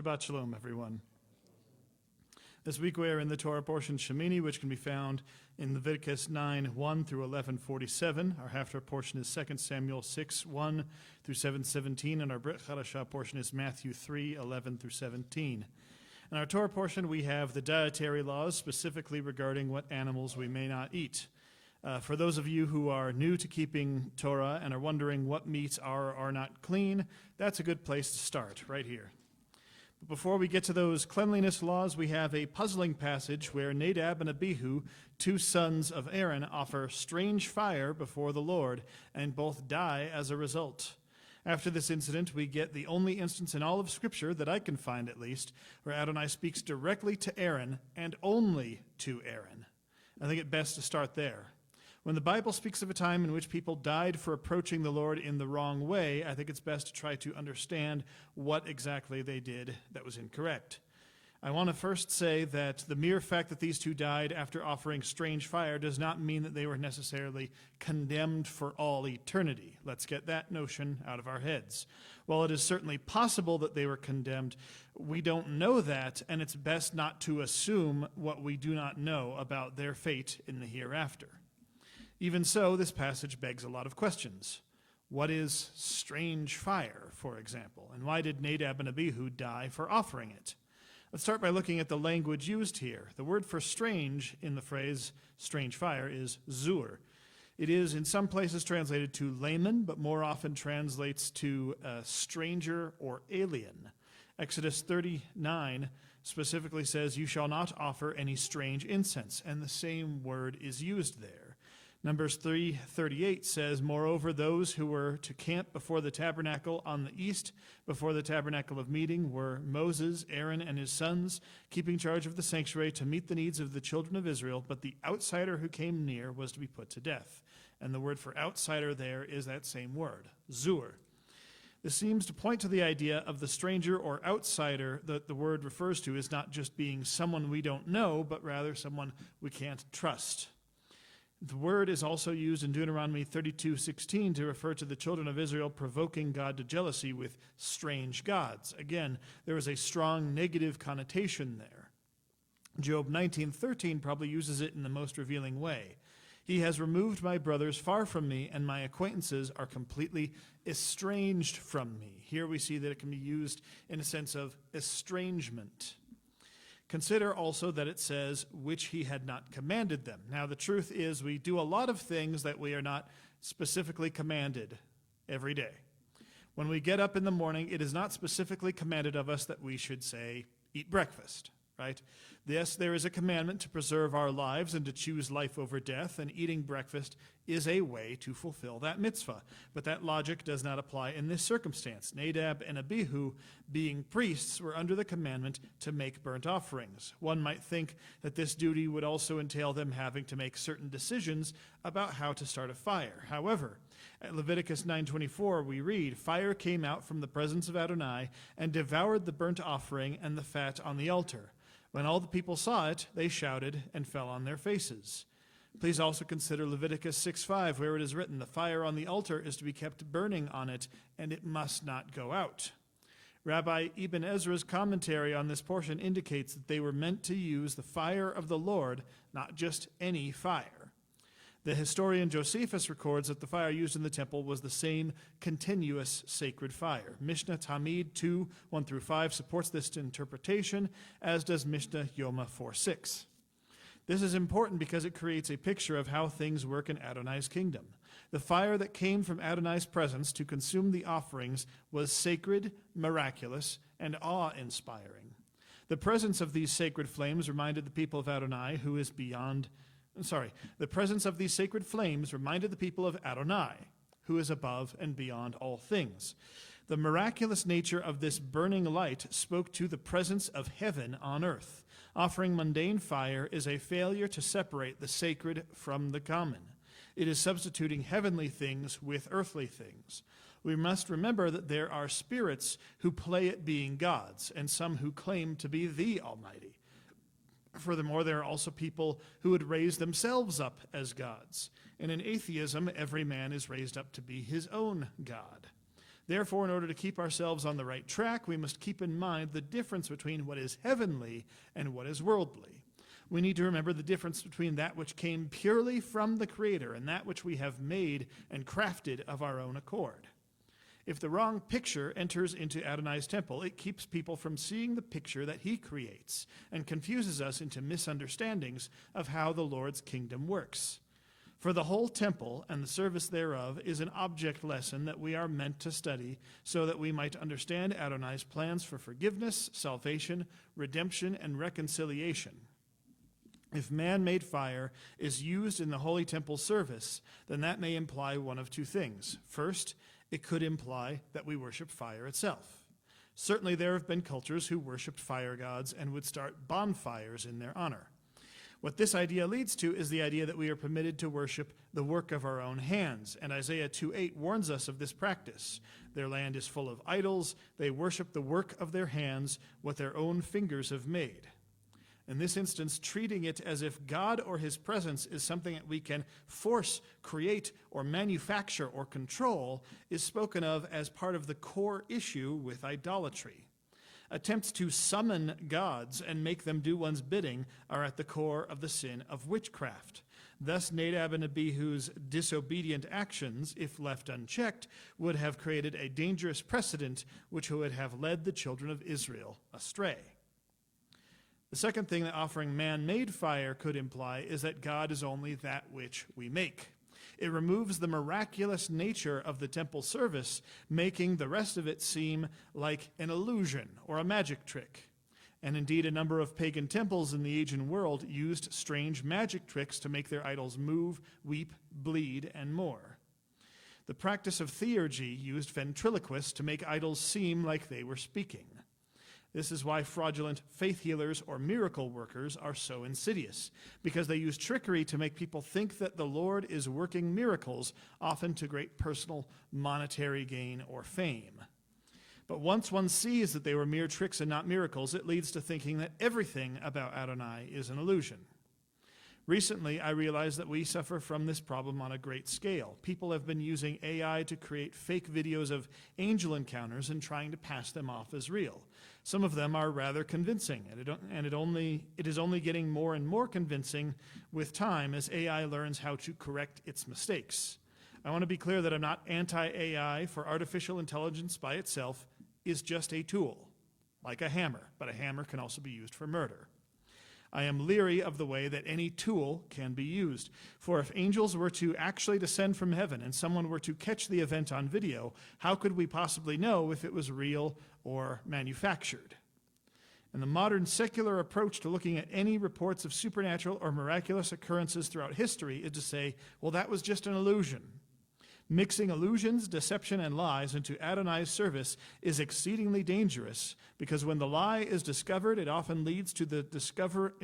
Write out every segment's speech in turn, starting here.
Shabbat Shalom, everyone. This week we are in the Torah portion Shemini, which can be found in Leviticus 9:1 through 11:47. Our Haftarah portion is 2 Samuel 6:1 through 7:17, and our Brit Chadashah portion is Matthew 3:11 through 17. In our Torah portion, we have the dietary laws, specifically regarding what animals we may not eat. For those of you who are new to keeping Torah and are wondering what meats are or are not clean, that's a good place to start, right here. But before we get to those cleanliness laws, we have a puzzling passage where Nadab and Abihu, two sons of Aaron, offer strange fire before the Lord, and both die as a result. After this incident, we get the only instance in all of Scripture, that I can find at least, where Adonai speaks directly to Aaron, and only to Aaron. I think it best to start there. When the Bible speaks of a time in which people died for approaching the Lord in the wrong way, I think it's best to try to understand what exactly they did that was incorrect. I want to first say that the mere fact that these two died after offering strange fire does not mean that they were necessarily condemned for all eternity. Let's get that notion out of our heads. While it is certainly possible that they were condemned, we don't know that, and it's best not to assume what we do not know about their fate in the hereafter. Even so, this passage begs a lot of questions. What is strange fire, for example? And why did Nadab and Abihu die for offering it? Let's start by looking at the language used here. The word for strange in the phrase strange fire is zur. It is in some places translated to layman, but more often translates to stranger or alien. Exodus 39 specifically says, "You shall not offer any strange incense," and the same word is used there. Numbers 3:38 says, "Moreover, those who were to camp before the tabernacle on the east, before the tabernacle of meeting, were Moses, Aaron, and his sons, keeping charge of the sanctuary to meet the needs of the children of Israel, but the outsider who came near was to be put to death." And the word for outsider there is that same word, zur. This seems to point to the idea of the stranger or outsider that the word refers to as not just being someone we don't know, but rather someone we can't trust. The word is also used in Deuteronomy 32:16 to refer to the children of Israel provoking God to jealousy with strange gods. Again, there is a strong negative connotation there. Job 19:13 probably uses it in the most revealing way. "He has removed my brothers far from me, and my acquaintances are completely estranged from me." Here we see that it can be used in a sense of estrangement. Consider also that it says, "which he had not commanded them." Now, the truth is we do a lot of things that we are not specifically commanded every day. When we get up in the morning, it is not specifically commanded of us that we should, say, eat breakfast, right? Yes, there is a commandment to preserve our lives and to choose life over death, and eating breakfast is a way to fulfill that mitzvah. But that logic does not apply in this circumstance. Nadab and Abihu, being priests, were under the commandment to make burnt offerings. One might think that this duty would also entail them having to make certain decisions about how to start a fire. However, at Leviticus 9:24 we read, "Fire came out from the presence of Adonai and devoured the burnt offering and the fat on the altar. When all the people saw it, they shouted and fell on their faces." Please also consider Leviticus 6:5, where it is written, "The fire on the altar is to be kept burning on it, and it must not go out." Rabbi Ibn Ezra's commentary on this portion indicates that they were meant to use the fire of the Lord, not just any fire. The historian Josephus records that the fire used in the temple was the same continuous sacred fire. Mishnah Tamid 2:1 through 5 supports this interpretation, as does Mishnah Yoma 4:6. This is important because it creates a picture of how things work in Adonai's kingdom. The fire that came from Adonai's presence to consume the offerings was sacred, miraculous, and awe-inspiring. The presence of these sacred flames reminded the people of Adonai, the presence of these sacred flames reminded the people of Adonai, who is above and beyond all things. The miraculous nature of this burning light spoke to the presence of heaven on earth. Offering mundane fire is a failure to separate the sacred from the common. It is substituting heavenly things with earthly things. We must remember that there are spirits who play at being gods, and some who claim to be the Almighty. Furthermore, there are also people who would raise themselves up as gods. And in atheism, every man is raised up to be his own god. Therefore, in order to keep ourselves on the right track, we must keep in mind the difference between what is heavenly and what is worldly. We need to remember the difference between that which came purely from the Creator and that which we have made and crafted of our own accord. If the wrong picture enters into Adonai's temple, it keeps people from seeing the picture that he creates and confuses us into misunderstandings of how the Lord's kingdom works. For the whole temple and the service thereof is an object lesson that we are meant to study so that we might understand Adonai's plans for forgiveness, salvation, redemption, and reconciliation. If man-made fire is used in the holy temple service, then that may imply one of two things. First, it could imply that we worship fire itself. Certainly there have been cultures who worshipped fire gods and would start bonfires in their honor. What this idea leads to is the idea that we are permitted to worship the work of our own hands, and Isaiah 2:8 warns us of this practice. Their land is full of idols. They worship the work of their hands, what their own fingers have made. In this instance, treating it as if God or his presence is something that we can force, create, or manufacture or control is spoken of as part of the core issue with idolatry. Attempts to summon gods and make them do one's bidding are at the core of the sin of witchcraft. Thus, Nadab and Abihu's disobedient actions, if left unchecked, would have created a dangerous precedent which would have led the children of Israel astray. The second thing that offering man-made fire could imply is that God is only that which we make. It removes the miraculous nature of the temple service, making the rest of it seem like an illusion or a magic trick. And indeed, a number of pagan temples in the ancient world used strange magic tricks to make their idols move, weep, bleed, and more. The practice of theurgy used ventriloquists to make idols seem like they were speaking. This is why fraudulent faith healers or miracle workers are so insidious, because they use trickery to make people think that the Lord is working miracles, often to great personal monetary gain or fame. But once one sees that they were mere tricks and not miracles, it leads to thinking that everything about Adonai is an illusion. Recently, I realized that we suffer from this problem on a great scale. People have been using AI to create fake videos of angel encounters and trying to pass them off as real. Some of them are rather convincing, and it is only getting more and more convincing with time as AI learns how to correct its mistakes. I want to be clear that I'm not anti-AI, for artificial intelligence by itself is just a tool, like a hammer, but a hammer can also be used for murder. I am leery of the way that any tool can be used. For if angels were to actually descend from heaven and someone were to catch the event on video, how could we possibly know if it was real or manufactured? And the modern secular approach to looking at any reports of supernatural or miraculous occurrences throughout history is to say, well, that was just an illusion. Mixing illusions, deception, and lies into Adonai's service is exceedingly dangerous, because when the lie is discovered, it often leads the discoverer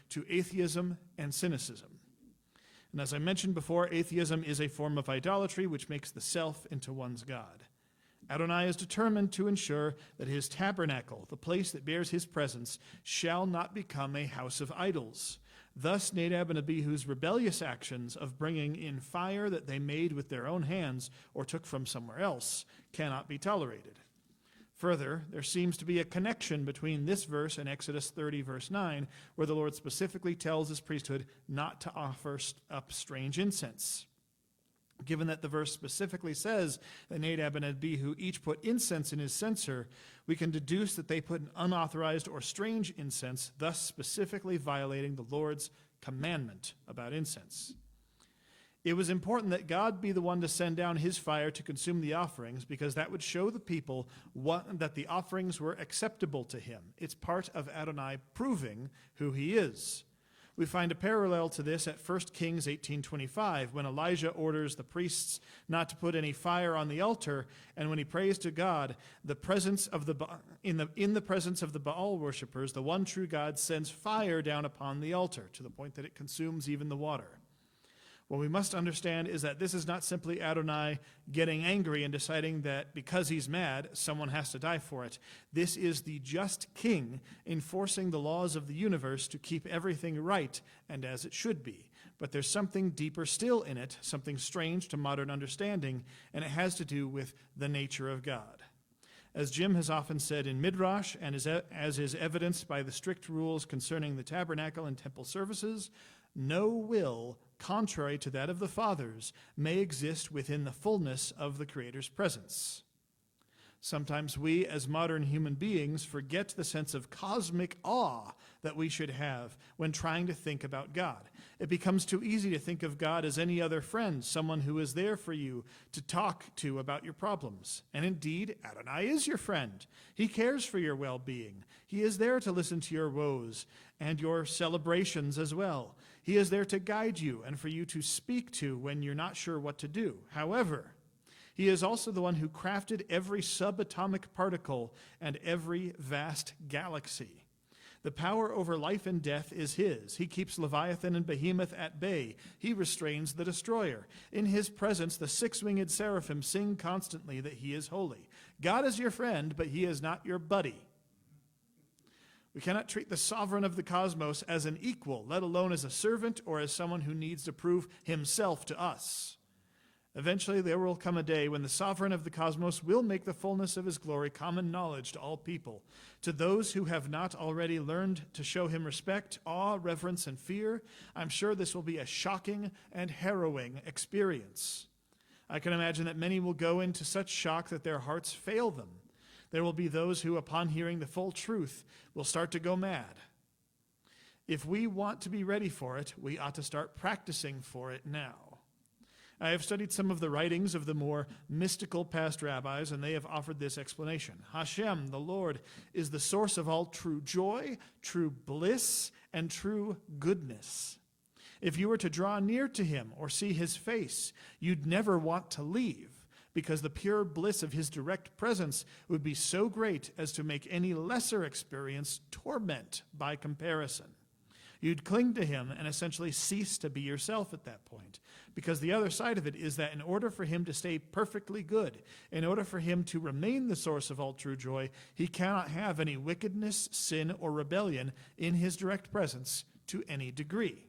to atheism and cynicism. And as I mentioned before, atheism is a form of idolatry which makes the self into one's God. Adonai is determined to ensure that his tabernacle, the place that bears his presence, shall not become a house of idols. Thus, Nadab and Abihu's rebellious actions of bringing in fire that they made with their own hands or took from somewhere else cannot be tolerated. Further, there seems to be a connection between this verse and Exodus 30, verse 9, where the Lord specifically tells his priesthood not to offer up strange incense. Given that the verse specifically says that Nadab and Abihu each put incense in his censer, we can deduce that they put an unauthorized or strange incense, thus specifically violating the Lord's commandment about incense. It was important that God be the one to send down his fire to consume the offerings, because that would show the people that the offerings were acceptable to him. It's part of Adonai proving who he is. We find a parallel to this at 1 Kings 18:25, when Elijah orders the priests not to put any fire on the altar, and when he prays to God, in the presence of the Baal worshippers, the one true God sends fire down upon the altar, to the point that it consumes even the water. What we must understand is that this is not simply Adonai getting angry and deciding that because he's mad, someone has to die for it. This is the just king enforcing the laws of the universe to keep everything right and as it should be. But there's something deeper still in it, something strange to modern understanding, and it has to do with the nature of God. As Jim has often said in Midrash, and as is evidenced by the strict rules concerning the tabernacle and temple services, no will, contrary to that of the fathers, may exist within the fullness of the Creator's presence. Sometimes we, as modern human beings, forget the sense of cosmic awe that we should have when trying to think about God. It becomes too easy to think of God as any other friend, someone who is there for you to talk to about your problems. And indeed, Adonai is your friend. He cares for your well-being. He is there to listen to your woes and your celebrations as well. He is there to guide you and for you to speak to when you're not sure what to do. However, he is also the one who crafted every subatomic particle and every vast galaxy. The power over life and death is his. He keeps Leviathan and Behemoth at bay. He restrains the destroyer. In his presence, the six-winged seraphim sing constantly that he is holy. God is your friend, but he is not your buddy. We cannot treat the sovereign of the cosmos as an equal, let alone as a servant or as someone who needs to prove himself to us. Eventually, there will come a day when the sovereign of the cosmos will make the fullness of his glory common knowledge to all people. To those who have not already learned to show him respect, awe, reverence, and fear, I'm sure this will be a shocking and harrowing experience. I can imagine that many will go into such shock that their hearts fail them. There will be those who, upon hearing the full truth, will start to go mad. If we want to be ready for it, we ought to start practicing for it now. I have studied some of the writings of the more mystical past rabbis, and they have offered this explanation. Hashem, the Lord, is the source of all true joy, true bliss, and true goodness. If you were to draw near to him or see his face, you'd never want to leave, because the pure bliss of his direct presence would be so great as to make any lesser experience torment by comparison. You'd cling to him and essentially cease to be yourself at that point. Because the other side of it is that in order for him to stay perfectly good, in order for him to remain the source of all true joy, he cannot have any wickedness, sin, or rebellion in his direct presence to any degree.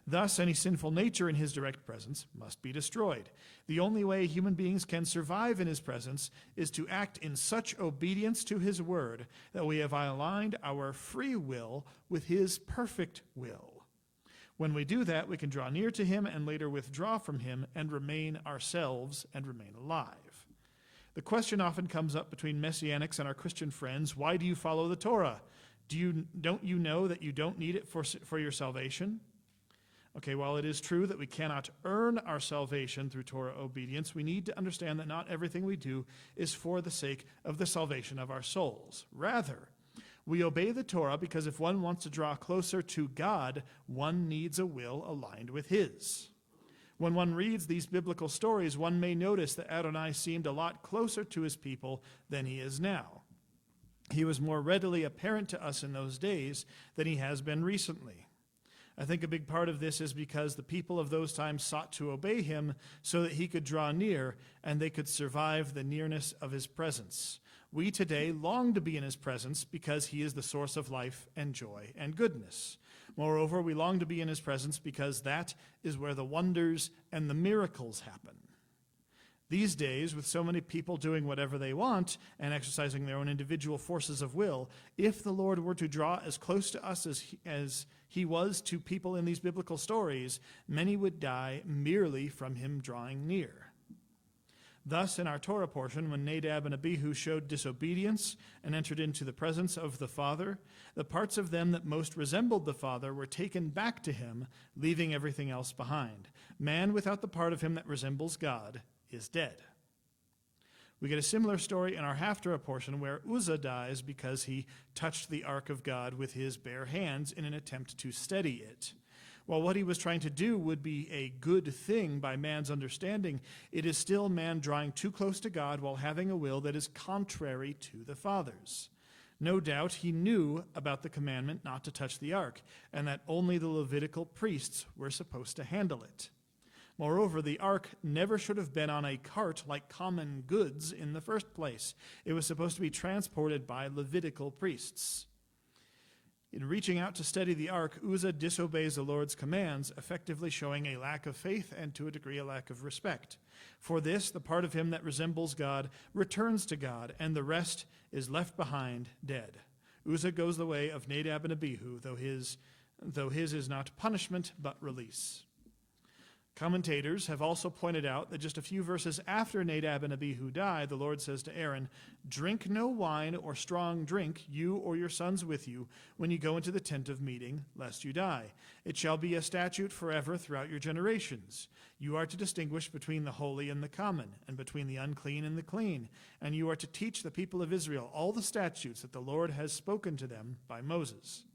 Thus, any sinful nature in his direct presence must be destroyed. The only way human beings can survive in his presence is to act in such obedience to his word that we have aligned our free will with his perfect will. When we do that, we can draw near to him and later withdraw from him and remain ourselves and remain alive. The question often comes up between Messianics and our Christian friends, why do you follow the Torah? Don't you know that you don't need it for your salvation? Okay, while it is true that we cannot earn our salvation through Torah obedience, we need to understand that not everything we do is for the sake of the salvation of our souls. Rather, we obey the Torah because if one wants to draw closer to God, one needs a will aligned with his. When one reads these biblical stories, one may notice that Adonai seemed a lot closer to his people than he is now. He was more readily apparent to us in those days than he has been recently. I think a big part of this is because the people of those times sought to obey him so that he could draw near and they could survive the nearness of his presence. We today long to be in his presence because he is the source of life and joy and goodness. Moreover, we long to be in his presence because that is where the wonders and the miracles happen. These days, with so many people doing whatever they want and exercising their own individual forces of will, if the Lord were to draw as close to us as he was to people in these biblical stories, many would die merely from him drawing near. Thus, in our Torah portion, when Nadab and Abihu showed disobedience and entered into the presence of the Father, the parts of them that most resembled the Father were taken back to him, leaving everything else behind. Man without the part of him that resembles God is dead. We get a similar story in our Haftarah portion where Uzzah dies because he touched the ark of God with his bare hands in an attempt to steady it. While what he was trying to do would be a good thing by man's understanding, it is still man drawing too close to God while having a will that is contrary to the Father's. No doubt he knew about the commandment not to touch the ark, and that only the Levitical priests were supposed to handle it. Moreover, the ark never should have been on a cart like common goods in the first place. It was supposed to be transported by Levitical priests. In reaching out to steady the ark, Uzzah disobeys the Lord's commands, effectively showing a lack of faith and, to a degree, a lack of respect. For this, the part of him that resembles God returns to God, and the rest is left behind dead. Uzzah goes the way of Nadab and Abihu, though his is not punishment but release. Commentators have also pointed out that just a few verses after Nadab and Abihu die, the Lord says to Aaron, "Drink no wine or strong drink, you or your sons with you, when you go into the tent of meeting, lest you die. It shall be a statute forever throughout your generations. You are to distinguish between the holy and the common, and between the unclean and the clean, and you are to teach the people of Israel all the statutes that the Lord has spoken to them by Moses."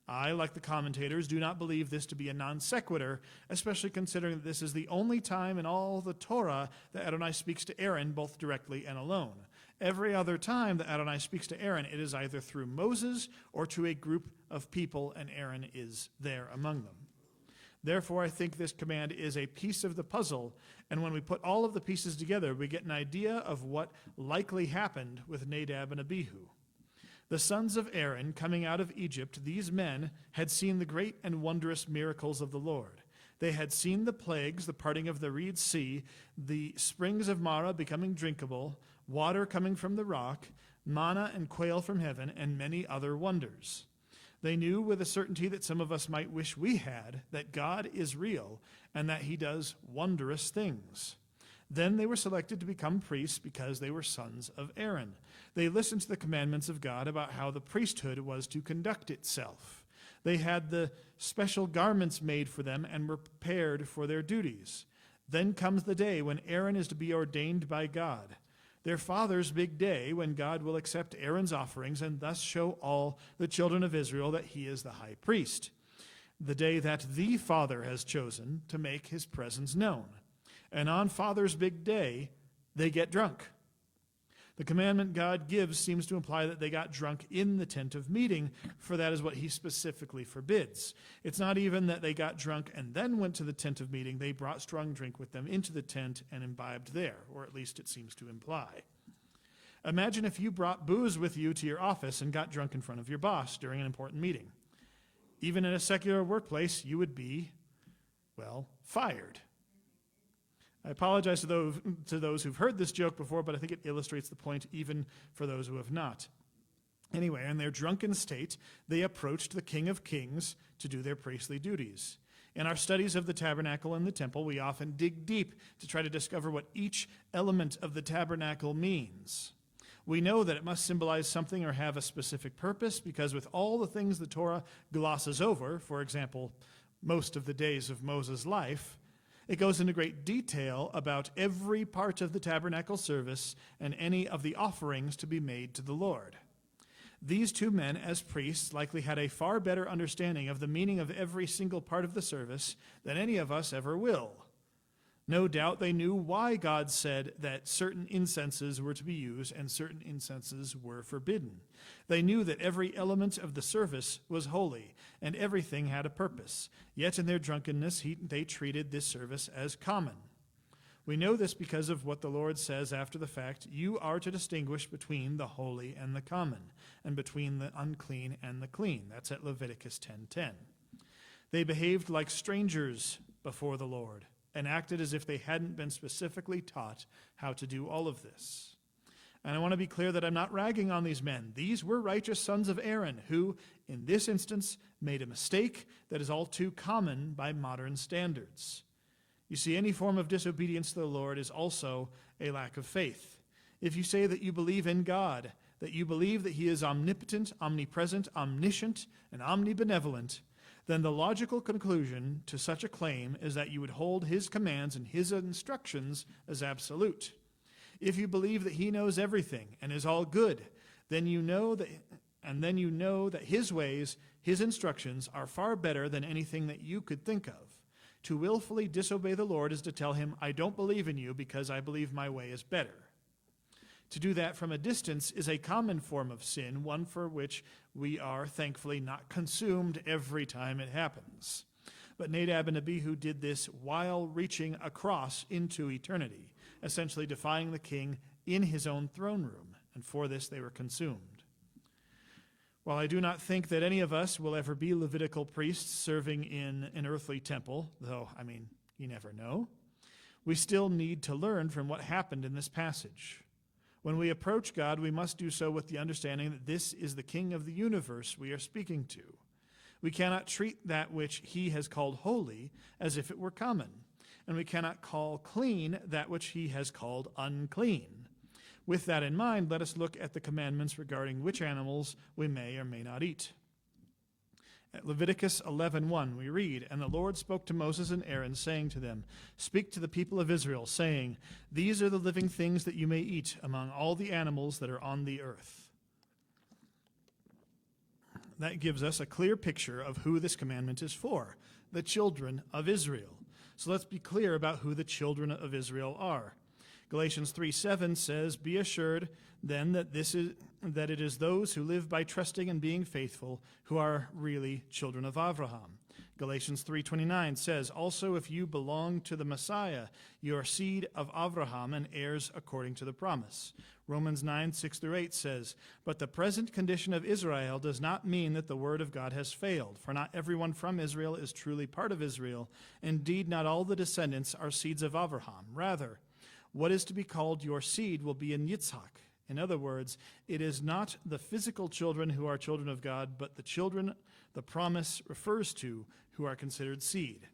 I, like the commentators, do not believe this to be a non sequitur, especially considering that this is the only time in all the Torah that Adonai speaks to Aaron both directly and alone. Every other time that Adonai speaks to Aaron, it is either through Moses or to a group of people, and Aaron is there among them. Therefore, I think this command is a piece of the puzzle, and when we put all of the pieces together, we get an idea of what likely happened with Nadab and Abihu. The sons of Aaron coming out of Egypt, these men had seen the great and wondrous miracles of the Lord. They had seen the plagues, the parting of the Reed Sea, the springs of Marah becoming drinkable, water coming from the rock, manna and quail from heaven, and many other wonders. They knew with a certainty that some of us might wish we had, that God is real and that he does wondrous things. Then they were selected to become priests because they were sons of Aaron. They listened to the commandments of God about how the priesthood was to conduct itself. They had the special garments made for them and were prepared for their duties. Then comes the day when Aaron is to be ordained by God. Their father's big day when God will accept Aaron's offerings and thus show all the children of Israel that he is the high priest. The day that the Father has chosen to make his presence known. And on Father's big day, they get drunk. The commandment God gives seems to imply that they got drunk in the tent of meeting, for that is what he specifically forbids. It's not even that they got drunk and then went to the tent of meeting. They brought strong drink with them into the tent and imbibed there, or at least it seems to imply. Imagine if you brought booze with you to your office and got drunk in front of your boss during an important meeting. Even in a secular workplace, you would be, well, fired. I apologize to those who've heard this joke before, but I think it illustrates the point even for those who have not. Anyway, in their drunken state, they approached the King of Kings to do their priestly duties. In our studies of the tabernacle and the temple, we often dig deep to try to discover what each element of the tabernacle means. We know that it must symbolize something or have a specific purpose because with all the things the Torah glosses over, for example, most of the days of Moses' life, it goes into great detail about every part of the tabernacle service and any of the offerings to be made to the Lord. These two men, as priests, likely had a far better understanding of the meaning of every single part of the service than any of us ever will. No doubt they knew why God said that certain incenses were to be used and certain incenses were forbidden. They knew that every element of the service was holy and everything had a purpose. Yet in their drunkenness, they treated this service as common. We know this because of what the Lord says after the fact, "You are to distinguish between the holy and the common, and between the unclean and the clean." That's at Leviticus 10:10. They behaved like strangers before the Lord and acted as if they hadn't been specifically taught how to do all of this. And I want to be clear that I'm not ragging on these men. These were righteous sons of Aaron who, in this instance, made a mistake that is all too common by modern standards. You see, any form of disobedience to the Lord is also a lack of faith. If you say that you believe in God, that you believe that he is omnipotent, omnipresent, omniscient, and omnibenevolent, then the logical conclusion to such a claim is that you would hold his commands and his instructions as absolute. If you believe that he knows everything and is all good, then you know that his ways, his instructions are far better than anything that you could think of. To willfully disobey the Lord is to tell him, "I don't believe in you because I believe my way is better." To do that from a distance is a common form of sin, one for which we are thankfully not consumed every time it happens. But Nadab and Abihu did this while reaching across into eternity, essentially defying the king in his own throne room, and for this they were consumed. While I do not think that any of us will ever be Levitical priests serving in an earthly temple, though, you never know, we still need to learn from what happened in this passage. When we approach God, we must do so with the understanding that this is the King of the universe we are speaking to. We cannot treat that which he has called holy as if it were common, and we cannot call clean that which he has called unclean. With that in mind, let us look at the commandments regarding which animals we may or may not eat. At Leviticus 11:1 we read, "And the Lord spoke to Moses and Aaron, saying to them, Speak to the people of Israel, saying, These are the living things that you may eat among all the animals that are on the earth." That gives us a clear picture of who this commandment is for, the children of Israel. So let's be clear about who the children of Israel are. Galatians 3:7 says, "Be assured then that it is those who live by trusting and being faithful who are really children of Abraham." Galatians 3:29 says, "Also if you belong to the Messiah, you are seed of Abraham and heirs according to the promise." Romans 9:6-8 says, "But the present condition of Israel does not mean that the word of God has failed, for not everyone from Israel is truly part of Israel. Indeed, not all the descendants are seeds of Abraham. Rather, what is to be called your seed will be in Yitzhak." In other words, it is not the physical children who are children of God, but the children the promise refers to who are considered seed.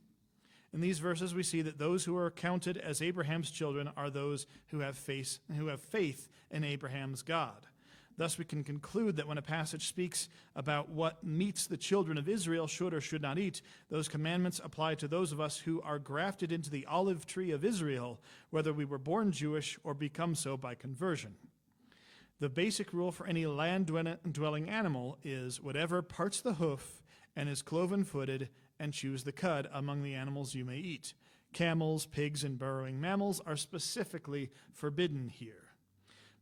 In these verses, we see that those who are counted as Abraham's children are those who have faith in Abraham's God. Thus, we can conclude that when a passage speaks about what meats the children of Israel should or should not eat, those commandments apply to those of us who are grafted into the olive tree of Israel, whether we were born Jewish or become so by conversion. The basic rule for any land-dwelling animal is whatever parts the hoof and is cloven-footed and chews the cud among the animals you may eat. Camels, pigs, and burrowing mammals are specifically forbidden here.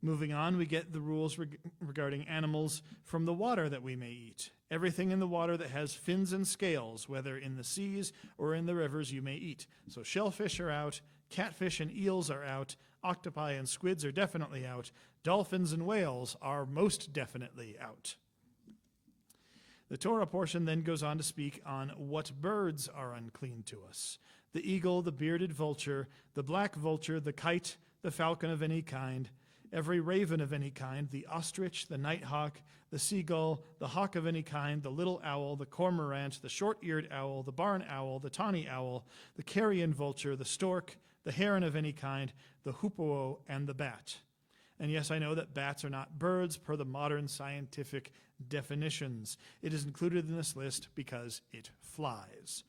Moving on, we get the rules regarding animals from the water that we may eat. Everything in the water that has fins and scales, whether in the seas or in the rivers, you may eat. So shellfish are out, catfish and eels are out, octopi and squids are definitely out, dolphins and whales are most definitely out. The Torah portion then goes on to speak on what birds are unclean to us. The eagle, the bearded vulture, the black vulture, the kite, the falcon of any kind, every raven of any kind, the ostrich, the nighthawk, the seagull, the hawk of any kind, the little owl, the cormorant, the short-eared owl, the barn owl, the tawny owl, the carrion vulture, the stork, the heron of any kind, the hoopoe, and the bat. And yes, I know that bats are not birds per the modern scientific definitions. It is included in this list because it flies.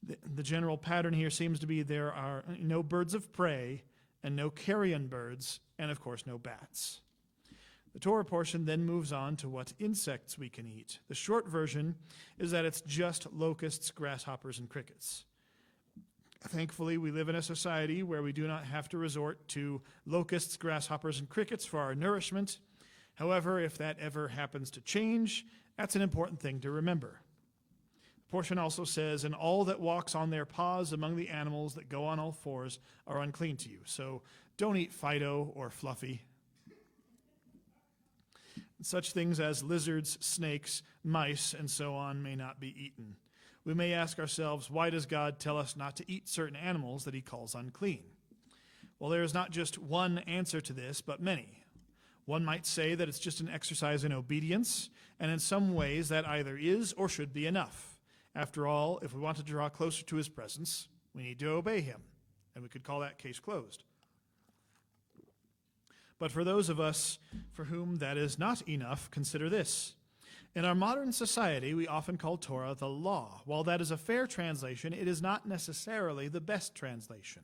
The general pattern here seems to be there are no birds of prey and no carrion birds, and of course no bats. The Torah portion then moves on to what insects we can eat. The short version is that it's just locusts, grasshoppers, and crickets. Thankfully, we live in a society where we do not have to resort to locusts, grasshoppers, and crickets for our nourishment. However, if that ever happens to change, that's an important thing to remember. The portion also says, "And all that walks on their paws among the animals that go on all fours are unclean to you." So don't eat Fido or Fluffy. Such things as lizards, snakes, mice, and so on may not be eaten. We may ask ourselves, why does God tell us not to eat certain animals that he calls unclean? Well, there is not just one answer to this, but many. One might say that it's just an exercise in obedience, and in some ways that either is or should be enough. After all, if we want to draw closer to his presence, we need to obey him, and we could call that case closed. But for those of us for whom that is not enough, consider this. In our modern society, we often call Torah the law. While that is a fair translation, it is not necessarily the best translation.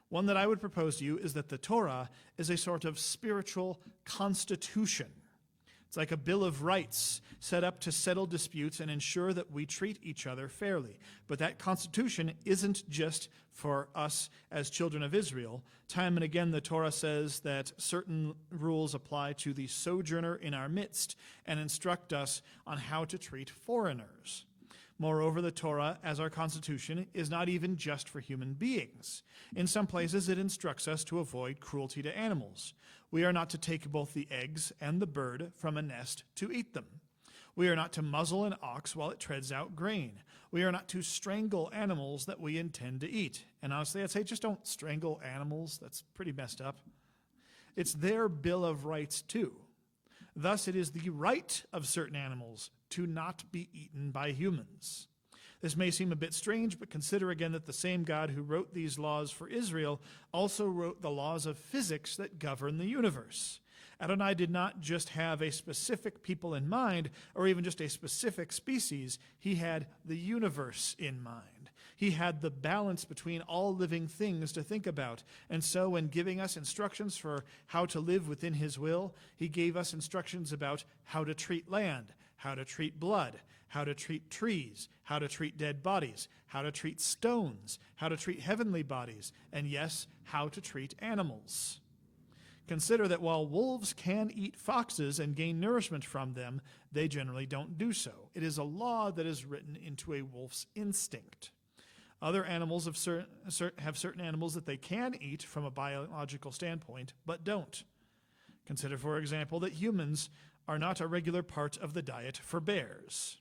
One that I would propose to you is that the Torah is a sort of spiritual constitution. It's like a bill of rights set up to settle disputes and ensure that we treat each other fairly. But that constitution isn't just for us as children of Israel. Time and again, the Torah says that certain rules apply to the sojourner in our midst and instruct us on how to treat foreigners. Moreover, the Torah, as our constitution, is not even just for human beings. In some places, it instructs us to avoid cruelty to animals. We are not to take both the eggs and the bird from a nest to eat them. We are not to muzzle an ox while it treads out grain. We are not to strangle animals that we intend to eat. And honestly, I'd say just don't strangle animals. That's pretty messed up. It's their Bill of Rights too. Thus, it is the right of certain animals to not be eaten by humans. This may seem a bit strange, but consider again that the same God who wrote these laws for Israel also wrote the laws of physics that govern the universe. Adonai did not just have a specific people in mind, or even just a specific species. He had the universe in mind. He had the balance between all living things to think about. And so when giving us instructions for how to live within his will, he gave us instructions about how to treat land, how to treat blood, how to treat trees, how to treat dead bodies, how to treat stones, how to treat heavenly bodies, and yes, how to treat animals. Consider that while wolves can eat foxes and gain nourishment from them, they generally don't do so. It is a law that is written into a wolf's instinct. Other animals have certain animals that they can eat from a biological standpoint, but don't. Consider, for example, that humans are not a regular part of the diet for bears.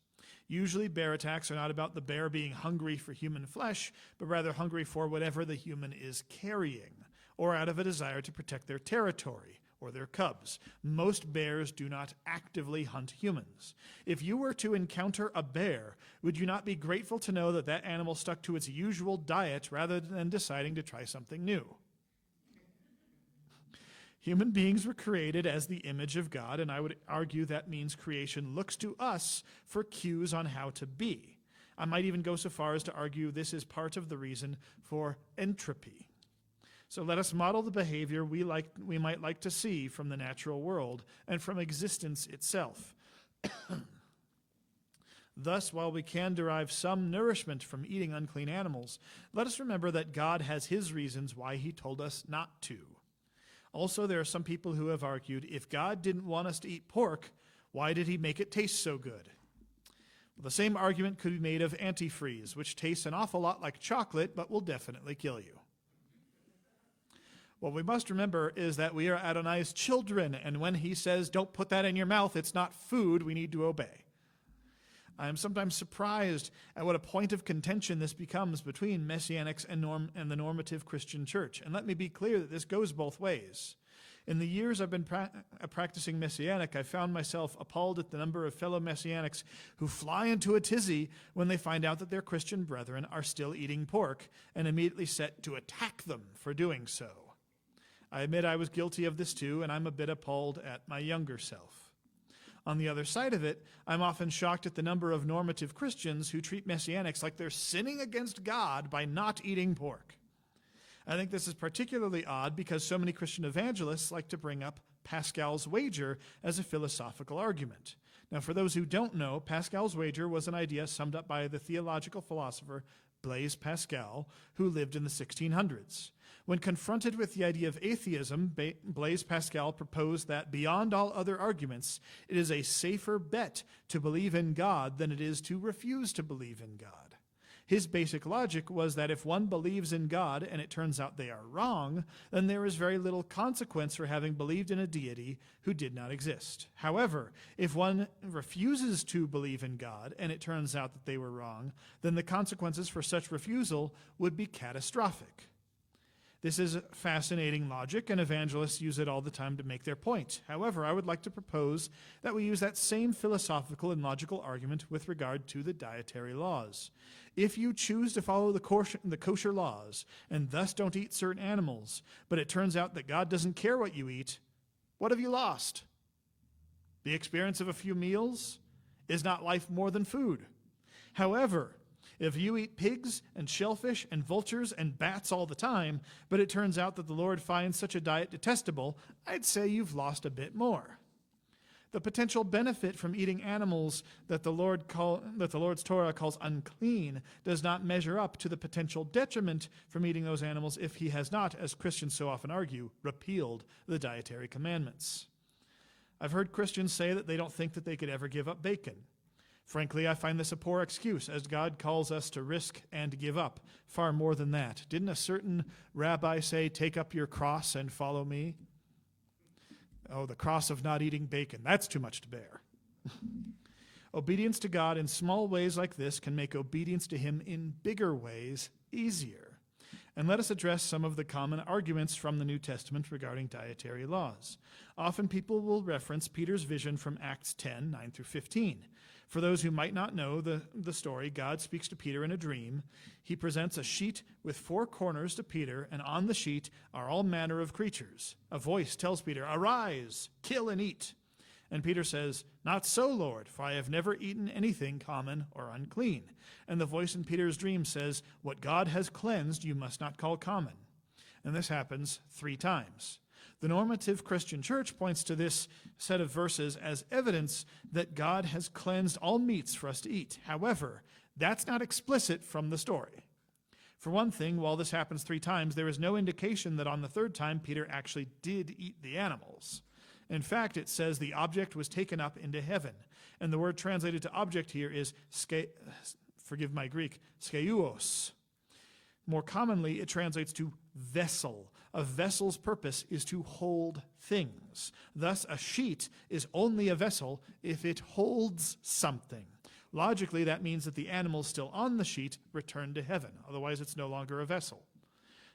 Usually bear attacks are not about the bear being hungry for human flesh, but rather hungry for whatever the human is carrying, or out of a desire to protect their territory or their cubs. Most bears do not actively hunt humans. If you were to encounter a bear, would you not be grateful to know that that animal stuck to its usual diet rather than deciding to try something new? Human beings were created as the image of God, and I would argue that means creation looks to us for cues on how to be. I might even go so far as to argue this is part of the reason for entropy. So let us model the behavior we might like to see from the natural world and from existence itself. Thus, while we can derive some nourishment from eating unclean animals, let us remember that God has his reasons why he told us not to. Also, there are some people who have argued, if God didn't want us to eat pork, why did he make it taste so good? Well, the same argument could be made of antifreeze, which tastes an awful lot like chocolate, but will definitely kill you. What we must remember is that we are Adonai's children, and when he says, don't put that in your mouth, it's not food, we need to obey. I am sometimes surprised at what a point of contention this becomes between Messianics and the normative Christian church. And let me be clear that this goes both ways. In the years I've been practicing Messianic, I found myself appalled at the number of fellow Messianics who fly into a tizzy when they find out that their Christian brethren are still eating pork and immediately set to attack them for doing so. I admit I was guilty of this too, and I'm a bit appalled at my younger self. On the other side of it, I'm often shocked at the number of normative Christians who treat Messianics like they're sinning against God by not eating pork. I think this is particularly odd because so many Christian evangelists like to bring up Pascal's wager as a philosophical argument. Now, for those who don't know, Pascal's wager was an idea summed up by the theological philosopher Blaise Pascal, who lived in the 1600s. When confronted with the idea of atheism, Blaise Pascal proposed that beyond all other arguments, it is a safer bet to believe in God than it is to refuse to believe in God. His basic logic was that if one believes in God and it turns out they are wrong, then there is very little consequence for having believed in a deity who did not exist. However, if one refuses to believe in God and it turns out that they were wrong, then the consequences for such refusal would be catastrophic. This is fascinating logic, and evangelists use it all the time to make their point. However, I would like to propose that we use that same philosophical and logical argument with regard to the dietary laws. If you choose to follow the kosher laws and thus don't eat certain animals, but it turns out that God doesn't care what you eat, what have you lost? The experience of a few meals? Is not life more than food? However, if you eat pigs and shellfish and vultures and bats all the time, but it turns out that the Lord finds such a diet detestable, I'd say you've lost a bit more. The potential benefit from eating animals that the Lord's Torah calls unclean does not measure up to the potential detriment from eating those animals if he has not, as Christians so often argue, repealed the dietary commandments. I've heard Christians say that they don't think that they could ever give up bacon. Frankly, I find this a poor excuse, as God calls us to risk and give up far more than that. Didn't a certain rabbi say, "Take up your cross and follow me"? Oh, the cross of not eating bacon. That's too much to bear. Obedience to God in small ways like this can make obedience to him in bigger ways easier. And let us address some of the common arguments from the New Testament regarding dietary laws. Often people will reference Peter's vision from Acts 10, 9 through 15. For those who might not know the story, God speaks to Peter in a dream. He presents a sheet with 4 corners to Peter, and on the sheet are all manner of creatures. A voice tells Peter, "Arise, kill and eat." And Peter says, "Not so, Lord, for I have never eaten anything common or unclean." And the voice in Peter's dream says, "What God has cleansed, you must not call common." And this happens 3 times. The normative Christian church points to this set of verses as evidence that God has cleansed all meats for us to eat. However, that's not explicit from the story. For one thing, while this happens 3 times, there is no indication that on the 3rd time Peter actually did eat the animals. In fact, it says the object was taken up into heaven. And the word translated to object here is, forgive my Greek, skeuos. More commonly, it translates to vessel. A vessel's purpose is to hold things. Thus, a sheet is only a vessel if it holds something. Logically, that means that the animals still on the sheet return to heaven. Otherwise, it's no longer a vessel.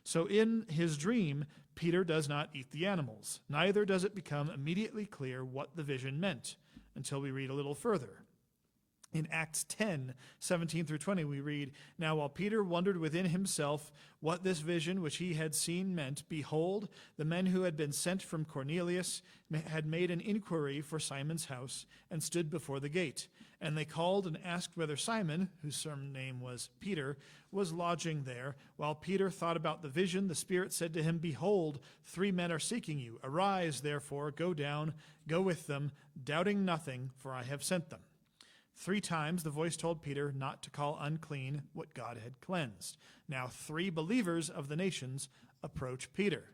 So in his dream, Peter does not eat the animals. Neither does it become immediately clear what the vision meant until we read a little further. In Acts 10, 17 through 20, we read, "Now while Peter wondered within himself what this vision which he had seen meant, behold, the men who had been sent from Cornelius had made an inquiry for Simon's house and stood before the gate. And they called and asked whether Simon, whose surname was Peter, was lodging there. While Peter thought about the vision, the Spirit said to him, 'Behold, 3 men are seeking you. Arise, therefore, go down, go with them, doubting nothing, for I have sent them.' 3 times the voice told Peter not to call unclean what God had cleansed. Now 3 believers of the nations approach Peter.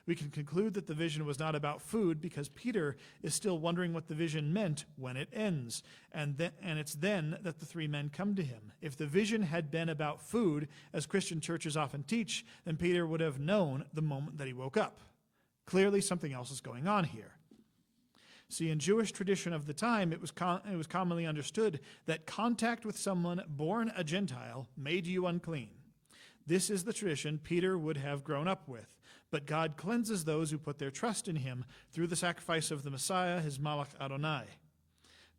We can conclude that the vision was not about food because Peter is still wondering what the vision meant when it ends. And it's then that the 3 men come to him. If the vision had been about food, as Christian churches often teach, then Peter would have known the moment that he woke up. Clearly something else is going on here. See, in Jewish tradition of the time, it was commonly understood that contact with someone born a Gentile made you unclean. This is the tradition Peter would have grown up with. But God cleanses those who put their trust in him through the sacrifice of the Messiah, his Malach Adonai.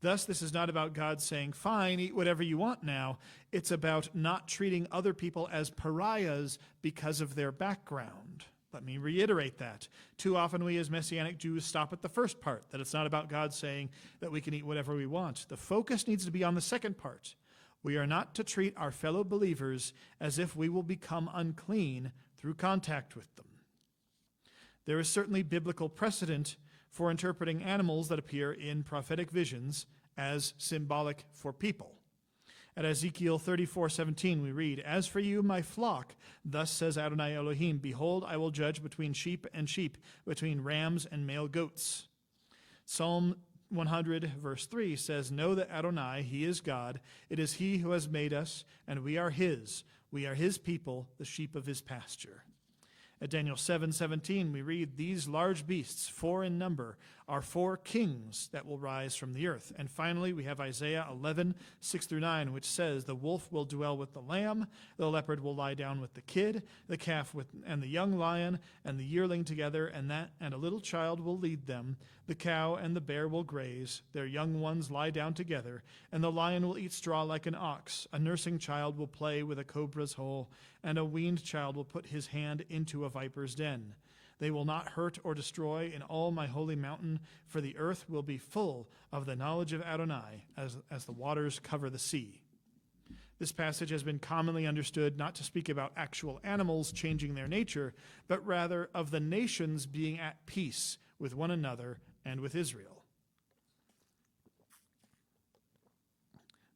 Thus, this is not about God saying, "Fine, eat whatever you want now." It's about not treating other people as pariahs because of their background. Let me reiterate that. Too often we as Messianic Jews stop at the first part, that it's not about God saying that we can eat whatever we want. The focus needs to be on the second part. We are not to treat our fellow believers as if we will become unclean through contact with them. There is certainly biblical precedent for interpreting animals that appear in prophetic visions as symbolic for people. At Ezekiel 34:17 we read, "As for you, my flock, thus says Adonai Elohim, behold, I will judge between sheep and sheep, between rams and male goats." Psalm 100 verse 3 says, "Know that Adonai, he is God. It is he who has made us, and we are his. We are his people, the sheep of his pasture." At Daniel 7:17 we read, "These large beasts, 4 in number, are 4 kings that will rise from the earth." And finally, we have Isaiah 11:6-9, which says, "The wolf will dwell with the lamb, the leopard will lie down with the kid, the calf and the young lion and the yearling together, and a little child will lead them. The cow and the bear will graze, their young ones lie down together, and the lion will eat straw like an ox. A nursing child will play with a cobra's hole, and a weaned child will put his hand into a viper's den. They will not hurt or destroy in all my holy mountain, for the earth will be full of the knowledge of Adonai as the waters cover the sea." This passage has been commonly understood not to speak about actual animals changing their nature, but rather of the nations being at peace with one another and with Israel.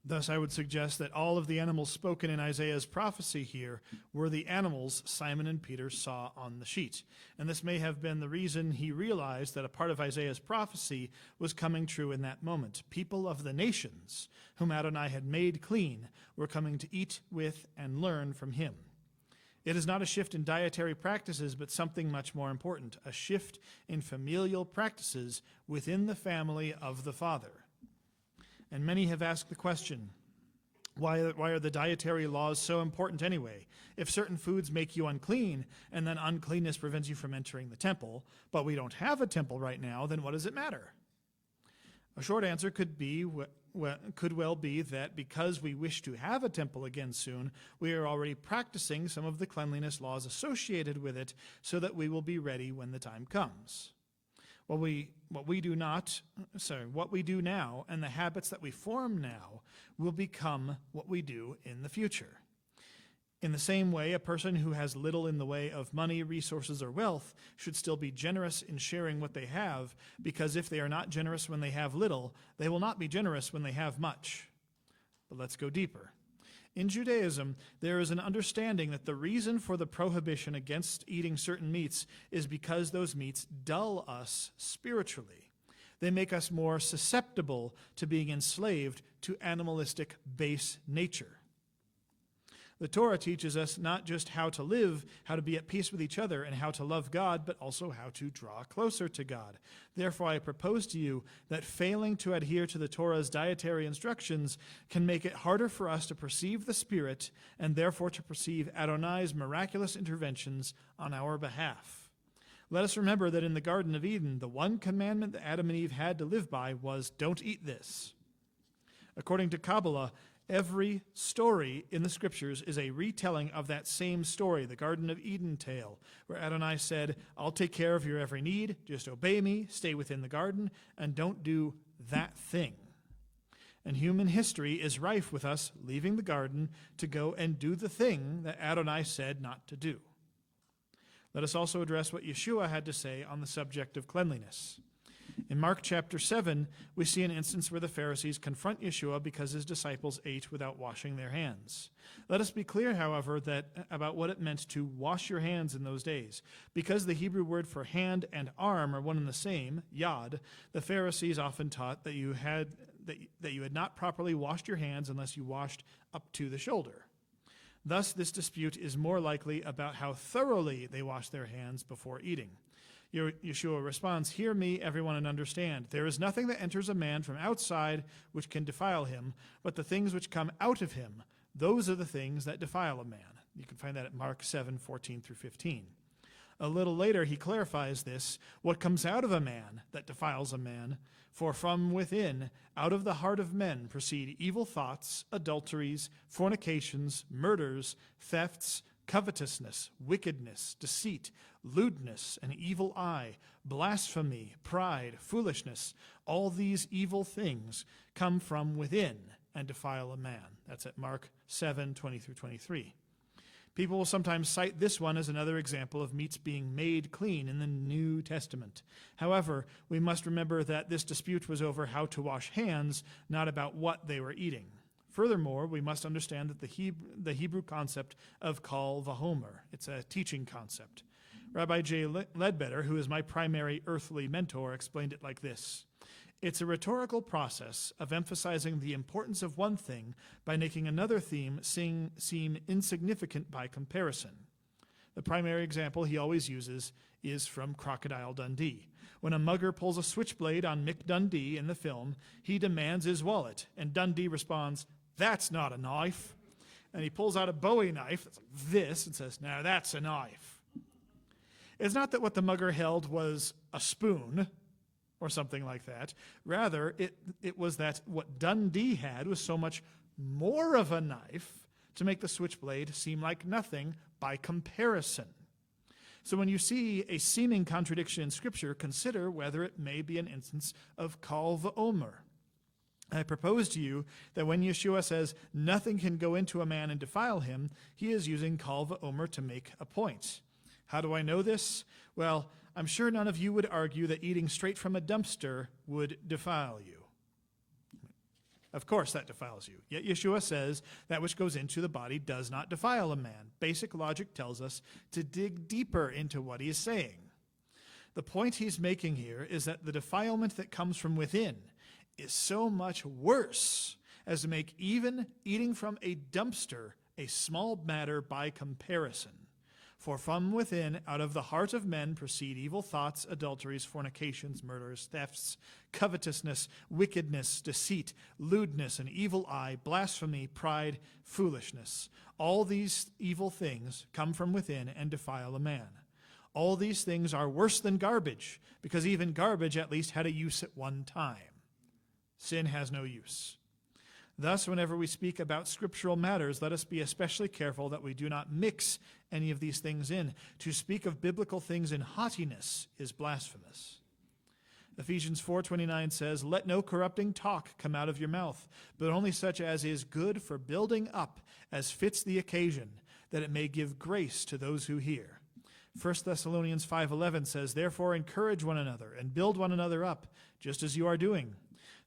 Thus, I would suggest that all of the animals spoken in Isaiah's prophecy here were the animals Simon and Peter saw on the sheet. And this may have been the reason he realized that a part of Isaiah's prophecy was coming true in that moment. People of the nations, whom Adonai had made clean, were coming to eat with and learn from him. It is not a shift in dietary practices, but something much more important, a shift in familial practices within the family of the Father. And many have asked the question, why are the dietary laws so important anyway? If certain foods make you unclean, and then uncleanness prevents you from entering the temple, but we don't have a temple right now, then what does it matter? A short answer could well be that because we wish to have a temple again soon, we are already practicing some of the cleanliness laws associated with it so that we will be ready when the time comes. What we do now and the habits that we form now will become what we do in the future. In the same way, a person who has little in the way of money, resources, or wealth should still be generous in sharing what they have, because if they are not generous when they have little, they will not be generous when they have much. But let's go deeper. In Judaism, there is an understanding that the reason for the prohibition against eating certain meats is because those meats dull us spiritually. They make us more susceptible to being enslaved to animalistic base nature. The Torah teaches us not just how to live, how to be at peace with each other, and how to love God, but also how to draw closer to God. Therefore, I propose to you that failing to adhere to the Torah's dietary instructions can make it harder for us to perceive the Spirit, and therefore to perceive Adonai's miraculous interventions on our behalf. Let us remember that in the Garden of Eden, the one commandment that Adam and Eve had to live by was, "Don't eat this." According to Kabbalah, every story in the Scriptures is a retelling of that same story, the Garden of Eden tale, where Adonai said, "I'll take care of your every need, just obey me, stay within the garden, and don't do that thing." And human history is rife with us leaving the garden to go and do the thing that Adonai said not to do. Let us also address what Yeshua had to say on the subject of cleanliness. In Mark chapter 7, we see an instance where the Pharisees confront Yeshua because his disciples ate without washing their hands. Let us be clear, however, about what it meant to wash your hands in those days. Because the Hebrew word for hand and arm are one and the same, yad, the Pharisees often taught that you had not properly washed your hands unless you washed up to the shoulder. Thus, this dispute is more likely about how thoroughly they wash their hands before eating. Yeshua responds, "Hear me, everyone, and understand. There is nothing that enters a man from outside which can defile him, but the things which come out of him, those are the things that defile a man." You can find that at Mark 7:14 through 15. A little later, he clarifies this, "What comes out of a man that defiles a man? For from within, out of the heart of men, proceed evil thoughts, adulteries, fornications, murders, thefts, covetousness, wickedness, deceit, lewdness, an evil eye, blasphemy, pride, foolishness. All these evil things come from within and defile a man." That's at Mark 7:20 through 23. People will sometimes cite this one as another example of meats being made clean in the New Testament. However, we must remember that this dispute was over how to wash hands, not about what they were eating. Furthermore, we must understand that the Hebrew concept of kal vahomer, it's a teaching concept. Rabbi J. Ledbetter, who is my primary earthly mentor, explained it like this: "It's a rhetorical process of emphasizing the importance of one thing by making another theme seem insignificant by comparison." The primary example he always uses is from Crocodile Dundee. When a mugger pulls a switchblade on Mick Dundee in the film, he demands his wallet, and Dundee responds, "That's not a knife." And he pulls out a Bowie knife that's like this and says, "Now that's a knife." It's not that what the mugger held was a spoon or something like that. Rather, it was that what Dundee had was so much more of a knife to make the switchblade seem like nothing by comparison. So when you see a seeming contradiction in Scripture, consider whether it may be an instance of kal vahomer. I propose to you that when Yeshua says nothing can go into a man and defile him, he is using kal vahomer to make a point. How do I know this? Well, I'm sure none of you would argue that eating straight from a dumpster would defile you. Of course that defiles you. Yet Yeshua says that which goes into the body does not defile a man. Basic logic tells us to dig deeper into what he is saying. The point he's making here is that the defilement that comes from within is so much worse as to make even eating from a dumpster a small matter by comparison. For from within, out of the heart of men, proceed evil thoughts, adulteries, fornications, murders, thefts, covetousness, wickedness, deceit, lewdness, an evil eye, blasphemy, pride, foolishness. All these evil things come from within and defile a man. All these things are worse than garbage, because even garbage at least had a use at one time. Sin has no use. Thus, whenever we speak about scriptural matters, let us be especially careful that we do not mix any of these things in. To speak of biblical things in haughtiness is blasphemous. Ephesians 4:29 says, "Let no corrupting talk come out of your mouth, but only such as is good for building up, as fits the occasion, that it may give grace to those who hear." 1 Thessalonians 5:11 says, "Therefore encourage one another and build one another up, just as you are doing.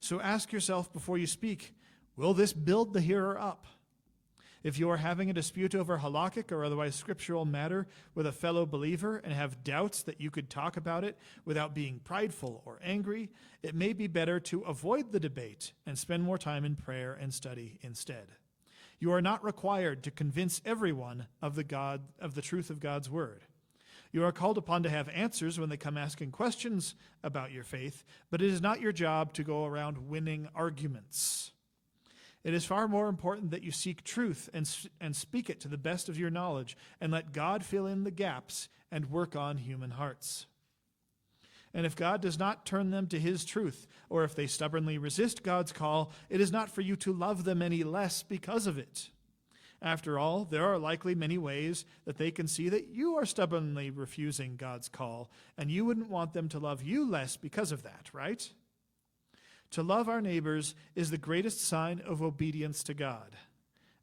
So ask yourself before you speak, will this build the hearer up? If you are having a dispute over halakhic or otherwise scriptural matter with a fellow believer and have doubts that you could talk about it without being prideful or angry, it may be better to avoid the debate and spend more time in prayer and study instead. You are not required to convince everyone of the truth of God's word. You are called upon to have answers when they come asking questions about your faith, but it is not your job to go around winning arguments. It is far more important that you seek truth and speak it to the best of your knowledge and let God fill in the gaps and work on human hearts. And if God does not turn them to his truth, or if they stubbornly resist God's call, it is not for you to love them any less because of it. After all, there are likely many ways that they can see that you are stubbornly refusing God's call, and you wouldn't want them to love you less because of that, right? To love our neighbors is the greatest sign of obedience to God.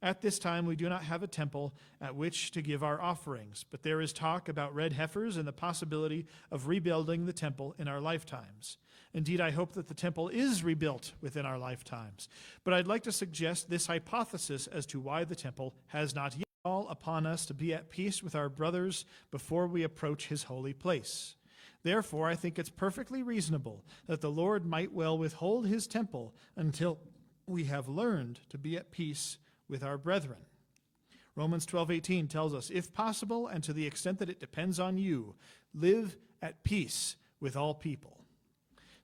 At this time, we do not have a temple at which to give our offerings, but there is talk about red heifers and the possibility of rebuilding the temple in our lifetimes. Indeed, I hope that the temple is rebuilt within our lifetimes. But I'd like to suggest this hypothesis as to why the temple has not yet fallen upon us to be at peace with our brothers before we approach his holy place. Therefore, I think it's perfectly reasonable that the Lord might well withhold his temple until we have learned to be at peace with our brethren. Romans 12:18 tells us, if possible, and to the extent that it depends on you, live at peace with all people.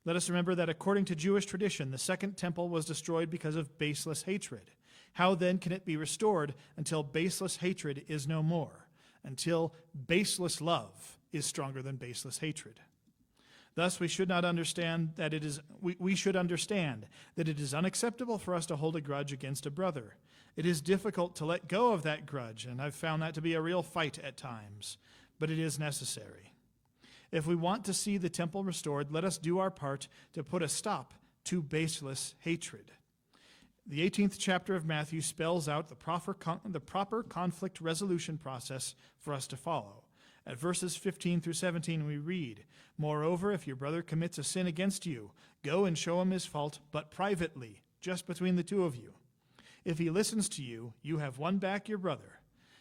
Let us remember that according to Jewish tradition, the second temple was destroyed because of baseless hatred. How then can it be restored until baseless hatred is no more, until baseless love is stronger than baseless hatred? Thus, we should understand that it is unacceptable for us to hold a grudge against a brother. It is difficult to let go of that grudge, and I've found that to be a real fight at times, but it is necessary. If we want to see the temple restored, let us do our part to put a stop to baseless hatred. The 18th chapter of Matthew spells out the proper conflict resolution process for us to follow. At verses 15 through 17, we read, "Moreover, if your brother commits a sin against you, go and show him his fault, but privately, just between the two of you. If he listens to you, you have won back your brother.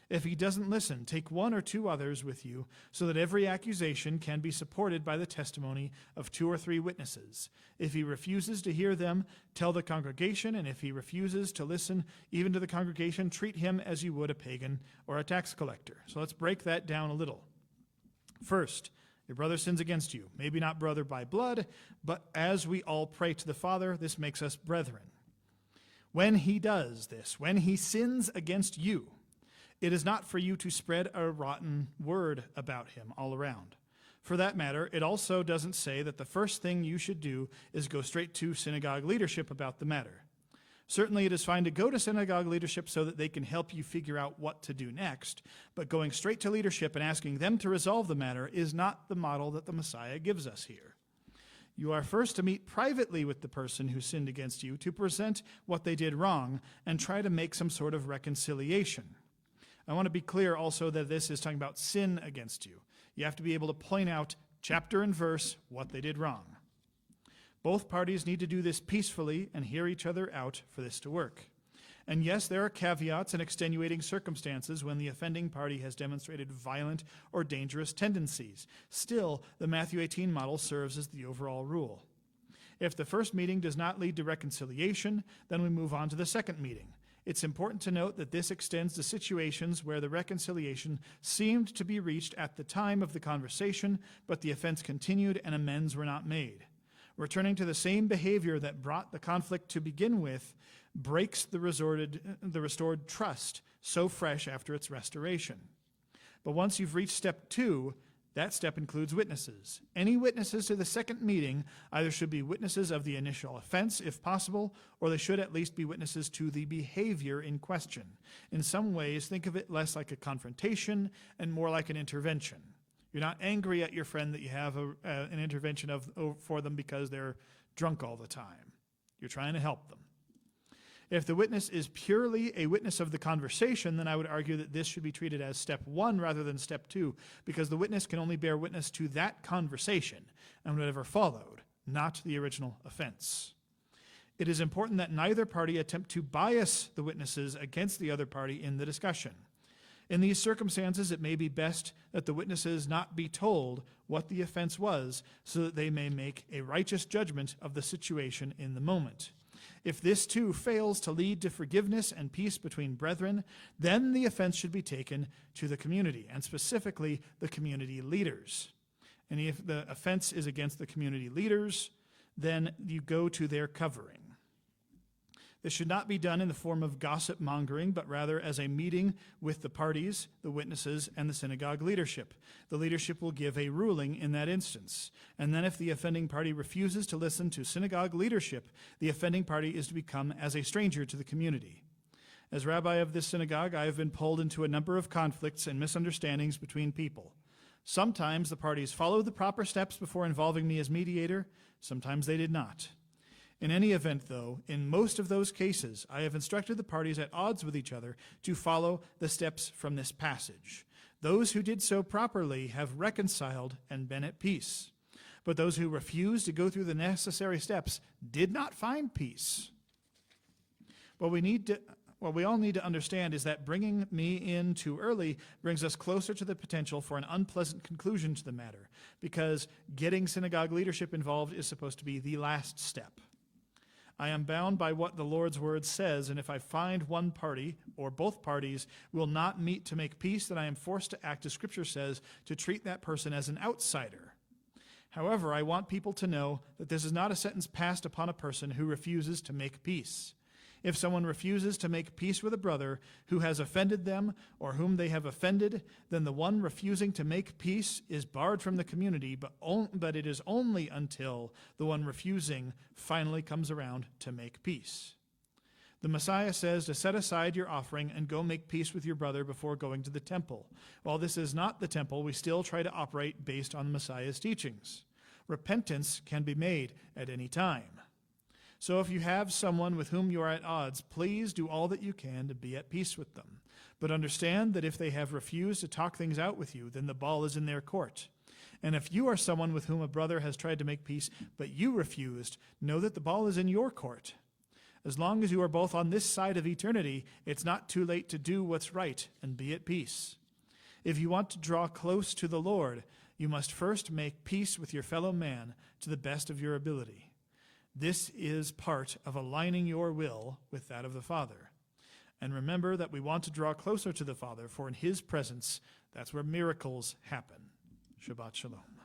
If he doesn't listen, take one or two others with you, so that every accusation can be supported by the testimony of 2 or 3 witnesses. If he refuses to hear them, tell the congregation, and if he refuses to listen even to the congregation, treat him as you would a pagan or a tax collector." So let's break that down a little. First, your brother sins against you. Maybe not brother by blood, but as we all pray to the Father, this makes us brethren. When he does this, when he sins against you, it is not for you to spread a rotten word about him all around. For that matter, it also doesn't say that the first thing you should do is go straight to synagogue leadership about the matter. Certainly it is fine to go to synagogue leadership so that they can help you figure out what to do next, but going straight to leadership and asking them to resolve the matter is not the model that the Messiah gives us here. You are first to meet privately with the person who sinned against you to present what they did wrong and try to make some sort of reconciliation. I want to be clear also that this is talking about sin against you. You have to be able to point out chapter and verse what they did wrong. Both parties need to do this peacefully and hear each other out for this to work. And yes, there are caveats and extenuating circumstances when the offending party has demonstrated violent or dangerous tendencies. Still, the Matthew 18 model serves as the overall rule. If the first meeting does not lead to reconciliation, then we move on to the second meeting. It's important to note that this extends to situations where the reconciliation seemed to be reached at the time of the conversation, but the offense continued and amends were not made. Returning to the same behavior that brought the conflict to begin with breaks the restored trust, so fresh after its restoration. But once you've reached step 2, that step includes witnesses. Any witnesses to the second meeting either should be witnesses of the initial offense, if possible, or they should at least be witnesses to the behavior in question. In some ways, think of it less like a confrontation and more like an intervention. You're not angry at your friend that you have an intervention for them because they're drunk all the time. You're trying to help them. If the witness is purely a witness of the conversation, then I would argue that this should be treated as step 1 rather than step 2, because the witness can only bear witness to that conversation and whatever followed, not the original offense. It is important that neither party attempt to bias the witnesses against the other party in the discussion. In these circumstances, it may be best that the witnesses not be told what the offense was, so that they may make a righteous judgment of the situation in the moment. If this too fails to lead to forgiveness and peace between brethren, then the offense should be taken to the community, and specifically the community leaders. And if the offense is against the community leaders, then you go to their covering. This should not be done in the form of gossip mongering, but rather as a meeting with the parties, the witnesses, and the synagogue leadership. The leadership will give a ruling in that instance. And then if the offending party refuses to listen to synagogue leadership, the offending party is to become as a stranger to the community. As rabbi of this synagogue, I have been pulled into a number of conflicts and misunderstandings between people. Sometimes the parties followed the proper steps before involving me as mediator. Sometimes they did not. In any event, though, in most of those cases, I have instructed the parties at odds with each other to follow the steps from this passage. Those who did so properly have reconciled and been at peace. But those who refused to go through the necessary steps did not find peace. What we all need to understand is that bringing me in too early brings us closer to the potential for an unpleasant conclusion to the matter, because getting synagogue leadership involved is supposed to be the last step. I am bound by what the Lord's word says, and if I find one party or both parties will not meet to make peace, then I am forced to act as Scripture says, to treat that person as an outsider. However, I want people to know that this is not a sentence passed upon a person who refuses to make peace. If someone refuses to make peace with a brother who has offended them or whom they have offended, then the one refusing to make peace is barred from the community, but it is only until the one refusing finally comes around to make peace. The Messiah says to set aside your offering and go make peace with your brother before going to the temple. While this is not the temple, we still try to operate based on the Messiah's teachings. Repentance can be made at any time. So if you have someone with whom you are at odds, please do all that you can to be at peace with them. But understand that if they have refused to talk things out with you, then the ball is in their court. And if you are someone with whom a brother has tried to make peace, but you refused, know that the ball is in your court. As long as you are both on this side of eternity, it's not too late to do what's right and be at peace. If you want to draw close to the Lord, you must first make peace with your fellow man to the best of your ability. This is part of aligning your will with that of the Father. And remember that we want to draw closer to the Father, for in His presence, that's where miracles happen. Shabbat Shalom.